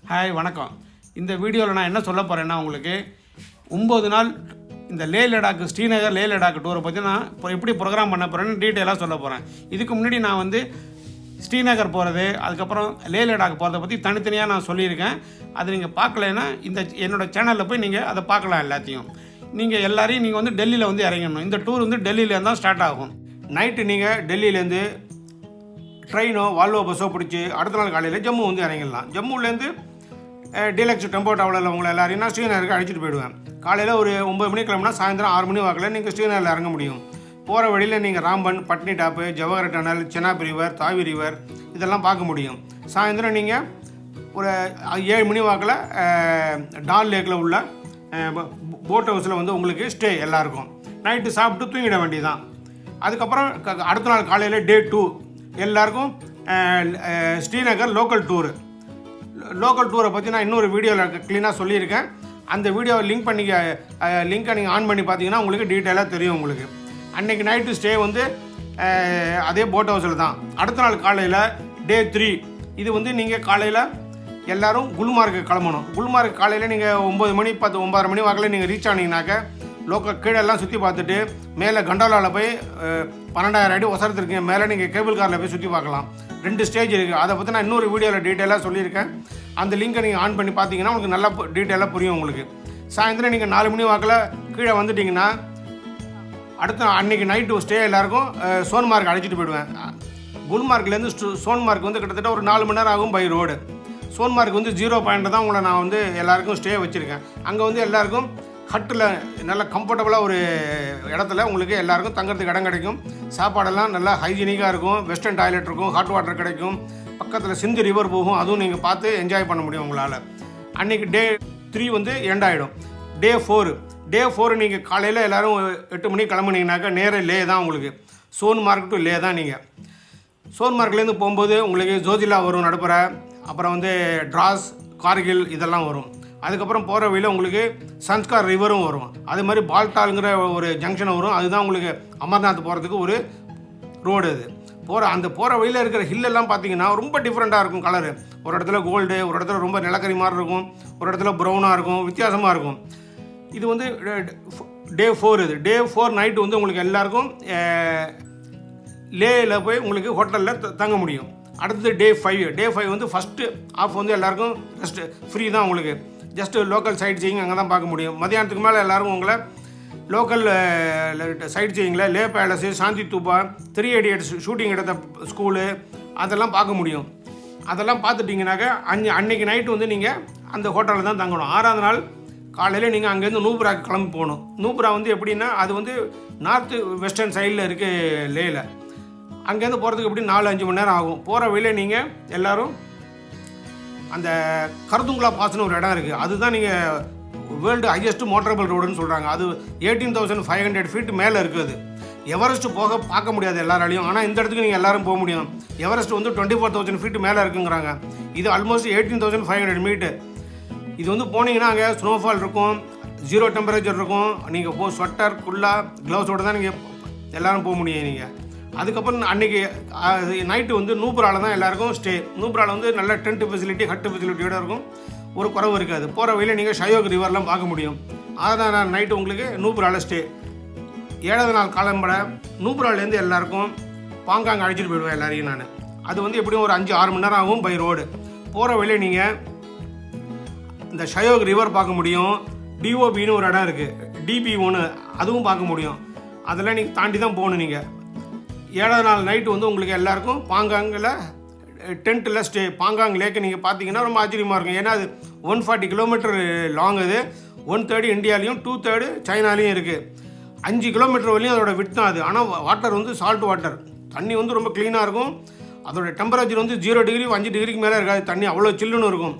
Hi வணக்கம். இந்த வீடியோவில் நான் என்ன சொல்ல போகிறேன்னா, உங்களுக்கு 9 நாள் இந்த லே லடாக் ஸ்ரீநகர் லே லடாக் டூரை பற்றி நான் இப்போ எப்படி ப்ரோக்ராம் பண்ண போகிறேன்னு டீட்டெயிலாக சொல்ல போகிறேன். இதுக்கு முன்னாடி நான் வந்து ஸ்ரீநகர் போகிறது, அதுக்கப்புறம் லே லடாக் போகிறத பற்றி தனித்தனியாக நான் சொல்லியிருக்கேன். அது நீங்கள் பார்க்கலைன்னா இந்த என்னோடய சேனலில் போய் நீங்கள் அதை பார்க்கலாம். எல்லாத்தையும் நீங்கள் எல்லாரையும் நீங்கள் வந்து டெல்லியில் வந்து இறங்கணும். இந்த டூர் வந்து டெல்லியிலேருந்து தான் ஸ்டார்ட் ஆகும். நைட்டு நீங்கள் டெல்லியிலேருந்து ட்ரெயினோ வால்வோ பஸ்ஸோ பிடிச்சி அடுத்த நாள் காலையில் ஜம்மு வந்து இறங்கிடலாம். ஜம்முலேருந்து டீலக்ஸ் டெம்போ டவரில் உங்களை எல்லாரையும் நான் ஸ்ரீநகருக்கு அழைச்சிட்டு போயிடுவேன். காலையில் ஒரு 9 மணி கிளம்புனா சாயந்தரம் 6 மணி வாக்கில் நீங்கள் ஸ்ரீநகரில் இறங்க முடியும். போகிற வழியில் நீங்கள் ராம்பன், பட்னி top, Jawahar tunnel, Chenab river, தாவி ரிவர் இதெல்லாம் பார்க்க முடியும். சாயந்தரம் நீங்கள் ஒரு 7 மணி வாக்கில் டால் லேக்கில் உள்ள போட் ஹவுஸில் வந்து உங்களுக்கு ஸ்டே எல்லாருக்கும். நைட்டு சாப்பிட்டு தூங்கிட வேண்டியதான். அதுக்கப்புறம் அடுத்த நாள் காலையில் டே 2 எல்லாருக்கும் ஸ்ரீநகர் லோக்கல் டூரை பற்றி நான் இன்னொரு வீடியோவில் க்ளீனாக சொல்லியிருக்கேன். அந்த வீடியோவை லிங்க்கை நீங்கள் ஆன் பண்ணி பார்த்தீங்கன்னா உங்களுக்கு டீட்டெயிலாக தெரியும். உங்களுக்கு அன்றைக்கி நைட்டு ஸ்டே வந்து அதே போட் ஹவுஸில் தான். அடுத்த நாள் காலையில் டே 3 இது வந்து நீங்கள் காலையில் எல்லோரும் குல்மார்க்கு கிளம்பணும். குல்மார்க் காலையில் நீங்கள் 9 மணி 9:30 மணி வாக்கில் நீங்கள் ரீச் ஆனீங்கன்னாக்க லோக்கல் கீழெல்லாம் சுற்றி பார்த்துட்டு மேலே கண்டாலாவில் போய் 12,000 அடி ஒசரத்துக்கு மேலே நீங்கள் கேபிள் காரில் போய் சுற்றி பார்க்கலாம். 2 ஸ்டேஜ் இருக்குது. அதை பற்றி நான் இன்னொரு வீடியோவில் டீட்டெயிலாக சொல்லியிருக்கேன். அந்த லிங்கை நீங்கள் ஆன் பண்ணி பார்த்தீங்கன்னா உங்களுக்கு நல்லா டீட்டெயிலாக புரியும். உங்களுக்கு சாயந்தரம் நீங்கள் 4 மணி வாக்கில் கீழே வந்துட்டிங்கன்னா அடுத்த அன்றைக்கி நைட்டு ஸ்டே எல்லாருக்கும் சோன்மார்க் அழைச்சிட்டு போயிடுவேன். குல்மார்க்லேருந்து சோன்மார்க் வந்து கிட்டத்தட்ட ஒரு 4 மணி நேரம் ஆகும் பை ரோடு. சோன்மார்க் வந்து 0 பாயிண்ட் தான் உங்களை நான் வந்து எல்லாருக்கும் ஸ்டே வச்சுருக்கேன். அங்கே வந்து எல்லாருக்கும் ஹட்டில் நல்ல கம்ஃபர்டபுளாக ஒரு இடத்துல உங்களுக்கு எல்லாருக்கும் தங்கிறதுக்கு இடம் கிடைக்கும். சாப்பாடெல்லாம் நல்லா ஹைஜீனிக்காக இருக்கும். வெஸ்டர்ன் டாய்லெட் இருக்கும், ஹாட் வாட்டர் கிடைக்கும். பக்கத்தில் சிந்து ரிவர் போகும், அதுவும் நீங்கள் பார்த்து என்ஜாய் பண்ண முடியும் உங்களால். அன்றைக்கி டே 3 வந்து எண்ட் ஆகிடும். டே 4 நீங்கள் காலையில் எல்லோரும் 8 மணிக்கு கிளம்புனீங்கனாக்கா நேர லே தான் உங்களுக்கு. சோன்மார்க் டு லே தான். நீங்கள் சோன்மார்க்லேருந்து போகும்போது உங்களுக்கு ஜோஜிலா வரும் நடுப்புற, அப்புறம் வந்து ட்ராஸ், கார்கில் இதெல்லாம் வரும். அதுக்கப்புறம் போகிற வழியில் உங்களுக்கு சன்ஸ்கார் ரிவரும் வரும். அது மாதிரி பால்டாலுங்கிற ஒரு ஜங்ஷன் வரும். அதுதான் உங்களுக்கு அமர்நாத் போகிறதுக்கு ஒரு ரோடு. அது போகிற வழியில் இருக்கிற ஹில்லெல்லாம் பார்த்தீங்கன்னா ரொம்ப டிஃப்ரெண்ட்டாக இருக்கும் கலரு. ஒரு இடத்துல கோல்டு, ஒரு இடத்துல ரொம்ப நிலக்கரி மாதிரி இருக்கும், ஒரு இடத்துல ப்ரௌனாக இருக்கும், வித்தியாசமாக இருக்கும். இது வந்து டே 4 டே 4 நைட்டு வந்து உங்களுக்கு எல்லாருக்கும் லேயில் போய் உங்களுக்கு ஹோட்டலில் தங்க முடியும். அடுத்தது டே 5 வந்து ஃபஸ்ட்டு ஆஃப் வந்து எல்லாருக்கும் ரெஸ்ட்டு ஃப்ரீ தான். உங்களுக்கு ஜஸ்ட்டு லோக்கல் சைட் சீயிங் அங்கே தான் பார்க்க முடியும். மதியானத்துக்கு மேலே எல்லோரும் உங்களை லோக்கல் சைட் சீயிங்கில் லே பேலஸு, சாந்தி தூபா, 3 Idiots ஷூட்டிங் எடுத்த ஸ்கூலு அதெல்லாம் பார்க்க முடியும். அதெல்லாம் பார்த்துட்டிங்கனாக்க அன்றைக்கி நைட்டு வந்து நீங்கள் அந்த ஹோட்டலில் தான் தங்கணும். 6ஆவது நாள் காலையில் நீங்கள் அங்கேருந்து நூப்ராக்கு கிளம்பி போகணும். நூப்ரா வந்து எப்படின்னா அது வந்து நார்த்து வெஸ்டர்ன் சைடில் இருக்குது லேயில். அங்கேருந்து போகிறதுக்கு எப்படி 4-5 மணி நேரம் ஆகும். போகிற வழியில் நீங்கள் எல்லோரும் அந்த கர்துங்களா பாஸ்னு ஒரு இடம் இருக்குது. அதுதான் நீங்கள் வேர்ல்டு ஹையஸ்ட் மோட்டரபிள் ரோடுன்னு சொல்கிறாங்க. அது 18,500 ஃபீட் மேலே இருக்குது. எவரெஸ்ட் போக பார்க்க முடியாது எல்லாராலையும். ஆனால் இந்த இடத்துக்கு நீங்கள் எல்லோரும் போக முடியும். எவரெஸ்ட் வந்து 24,000 ஃபீட் மேலே இருக்குங்கிறாங்க. இது ஆல்மோஸ்ட் 18,500 மீட்டர். இது வந்து போனீங்கன்னா அங்கே ஸ்னோஃபால் இருக்கும், 0 டெம்பரேச்சர் இருக்கும். நீங்கள் ஸ்வெட்டர், குல்லா, க்ளவுஸோடு தான் நீங்கள் எல்லோரும் போக முடியும். நீங்கள் அதுக்கப்புறம் அன்றைக்கி நைட்டு வந்து நூப்ராவில் தான் எல்லாருக்கும் ஸ்டே. நூப்ராவில் வந்து நல்ல டென்ட் ஃபெசிலிட்டி, ஹட்டு ஃபெசிலிட்டியோடு இருக்கும். ஒரு குறவு இருக்காது. போகிற வழியில் நீங்கள் ஷயோக் ரிவர்லாம் பார்க்க முடியும். 6ஆவது நாள் நைட்டு உங்களுக்கு நூப்ராவில் ஸ்டே. 7ஆவது நாள் காலம்பட நூப்ராவிலேருந்து எல்லாருக்கும் பாங்காங் அழைச்சிட்டு போயிடுவேன் எல்லாரையும் நான். அது வந்து எப்படியும் ஒரு 5-6 மணி நேரம் ஆகும் பை ரோடு. போகிற வழியில் நீங்கள் இந்த ஷயோக் ரிவர் பார்க்க முடியும். டிஓபின்னு ஒரு இடம் இருக்குது, DB1 அதுவும் பார்க்க முடியும். அதெல்லாம் நீங்கள் தாண்டி தான் போகணும். நீங்கள் 7ஆவது நாள் நைட்டு வந்து உங்களுக்கு எல்லாருக்கும் பாங்காங்கில் டென்ட்டில் ஸ்டே. பாங்காங் லேக்கை நீங்கள் பார்த்தீங்கன்னா ரொம்ப ஆச்சரியமாக இருக்கும். ஏன்னா அது 140 கிலோமீட்டர் லாங். அது 1/3 இந்தியாலையும் 2/3 சைனாலையும் இருக்குது. 5 கிலோமீட்டர் வரையும் அதோட விட் தான் அது. ஆனால் வாட்டர் வந்து சால்ட் வாட்டர். தண்ணி வந்து ரொம்ப க்ளீனாக இருக்கும். அதோட டெம்பரேச்சர் வந்து 0 டிகிரி 5 டிகிரிக்கு மேலே இருக்காது. தண்ணி அவ்வளோ சில்லுன்னு இருக்கும்.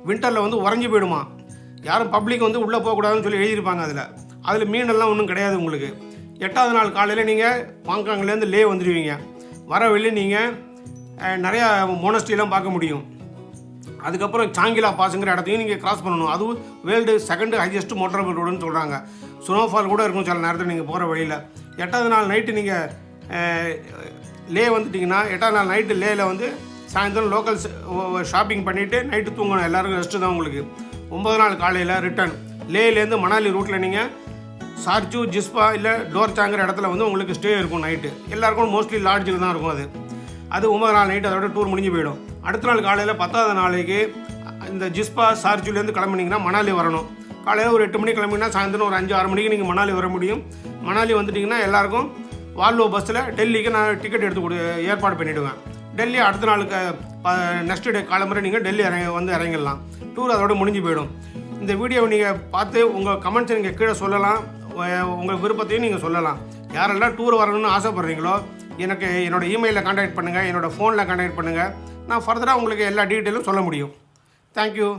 வின்டரில் வந்து உறைஞ்சி போயிடுமா. யாரும் பப்ளிக் வந்து உள்ளே போகக்கூடாதுன்னு சொல்லி எழுதியிருப்பாங்க. அதில் மீனெல்லாம் ஒன்றும் கிடையாது உங்களுக்கு. 8ஆவது நாள் காலையில் நீங்கள் பாங்காங்லேருந்து லே வந்துடுவீங்க. வர வெளியே நீங்கள் நிறையா மோனஸ்ட்ரிலாம் பார்க்க முடியும். அதுக்கப்புறம் சாங்கிலா பாஸுங்கிற இடத்தையும் நீங்கள் கிராஸ் பண்ணணும். அதுவும் வேர்ல்டு 2nd ஹையஸ்ட் மோட்டரபிள் ரோடுன்னு சொல்கிறாங்க. ஸ்னோஃபால் கூட இருக்கும் சில நேரத்தில் நீங்கள் போகிற வழியில். 8ஆவது நாள் நைட்டு நீங்கள் லே வந்துட்டிங்கன்னா 8ஆவது நாள் நைட்டு லேயில் வந்து சாயந்தரம் லோக்கல் ஷாப்பிங் பண்ணிவிட்டு நைட்டு தூங்கணும். எல்லாருக்கும் ரெஸ்ட்டு தான் உங்களுக்கு. 9 நாள் காலையில் ரிட்டர்ன். லேலேருந்து மணாலி ரூட்டில் நீங்கள் சார்ஜு ஜிஸ்பா இல்லை டோர்ச்சாங்கிற இடத்துல வந்து உங்களுக்கு ஸ்டே இருக்கும் நைட்டு. எல்லாருக்கும் மோஸ்ட்லி லாட்ஜில் தான் இருக்கும். அது 9 நாள் நைட்டு அதோட டூர் முடிஞ்சு போயிடும். அடுத்த நாள் காலையில் 10வது நாளைக்கு இந்த ஜிஸ்பா சார்ஜுலேருந்து கிளம்புனீங்கன்னா மணாலி வரணும். காலையில் ஒரு 8 மணிக்கு கிளம்பிங்கன்னா சாயந்தரம் ஒரு 5-6 மணிக்கு நீங்கள் மணாலி வர முடியும். மணாலி வந்துட்டிங்கன்னா எல்லாருக்கும் வால்வோ பஸ்ஸில் டெல்லிக்கு நான் டிக்கெட் எடுத்து ஏற்பாடு பண்ணிவிடுவேன். டெல்லி அடுத்த நாளுக்கு நெக்ஸ்ட் டே காலம்பரை நீங்கள் டெல்லி இறங்கிடலாம். டூர் அதோட முடிஞ்சு போயிடும். இந்த வீடியோவை நீங்கள் பார்த்து உங்கள் கமெண்ட்ஸை நீங்கள் கீழே சொல்லலாம். உங்கள் விருப்பத்தையும் நீங்கள் சொல்லலாம். யாரெல்லாம் டூர் வரணும்னு ஆசைப்பட்றீங்களோ எனக்கு என்னோடய இமெயிலில் கான்டாக்ட் பண்ணுங்கள், என்னோடய ஃபோனில் கான்டாக்ட் பண்ணுங்கள். நான் ஃபர்தராக உங்களுக்கு எல்லா டீட்டெயிலும் சொல்ல முடியும். தேங்க்யூ.